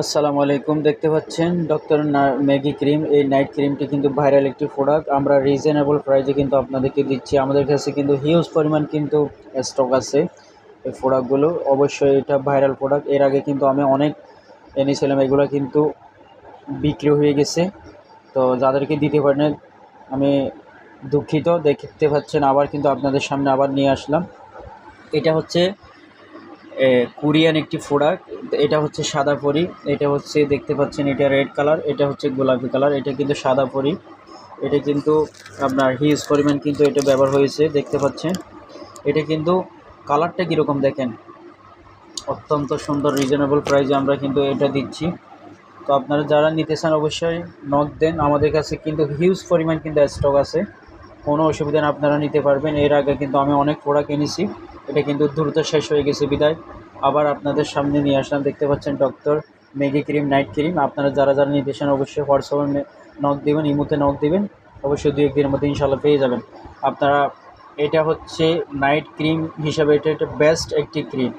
আসসালামু আলাইকুম। দেখতে পাচ্ছেন ডক্টর ম্যাগি ক্রিম। এই নাইট ক্রিমটি কিন্তু ভাইরাল একটি প্রোডাক্ট। আমরা রিজনেবল প্রাইসে কিন্তু আপনাদেরকে দিচ্ছি। আমাদের কাছে কিন্তু হিউজ পরিমাণ কিন্তু স্টক আছে এই প্রোডাক্টগুলো। অবশ্যই এটা ভাইরাল প্রোডাক্ট। এর আগে কিন্তু আমি অনেক এনেছিলাম, এগুলো কিন্তু বিক্রি হয়ে গেছে। তো যাদেরকে দিতে পারি না আমি দুঃখিত। দেখতে পাচ্ছেন আবার কিন্তু আপনাদের সামনে আবার নিয়ে আসলাম। এটা হচ্ছে কোরিয়ান একটি প্রোডাক্ট। এটা হচ্ছে সাদা পরি, এটা হচ্ছে দেখতে পাচ্ছেন এটা রেড কালার, এটা হচ্ছে গোলাপি কালার, এটা কিন্তু সাদা পরি। এটা কিন্তু আপনার হিউজ পরিমাণ কিন্তু এটা ব্যবহার হয়েছে দেখতে পাচ্ছেন। এটা কিন্তু কালারটা কীরকম দেখেন, অত্যন্ত সুন্দর। রিজনেবল প্রাইসে আমরা কিন্তু এটা দিচ্ছি। তো আপনারা যারা নিতে চান অবশ্যই নক দেন। আমাদের কাছে কিন্তু হিউজ পরিমাণ কিন্তু স্টক আছে, কোনো অসুবিধা না, আপনারা নিতে পারবেন। এর আগে কিন্তু আমি অনেক প্রোডাক্ট এনেছি, এটা কিন্তু দ্রুত শেষ হয়ে গেছে বিদায় আবার আপনাদের সামনে নিয়ে আসলাম। দেখতে পাচ্ছেন doctor Maggi cream night cream. আপনারা যারা যারা নিতে চান অবশ্যই হোয়াটসঅ্যাপে নক দেবেন, ইমোতে নক দেবেন, অবশ্যই 2-1 দিনের মধ্যে ইনশাল্লাহ পেয়ে যাবেন আপনারা। এটা হচ্ছে নাইট ক্রিম হিসাবে এটা একটা বেস্ট একটি ক্রিম।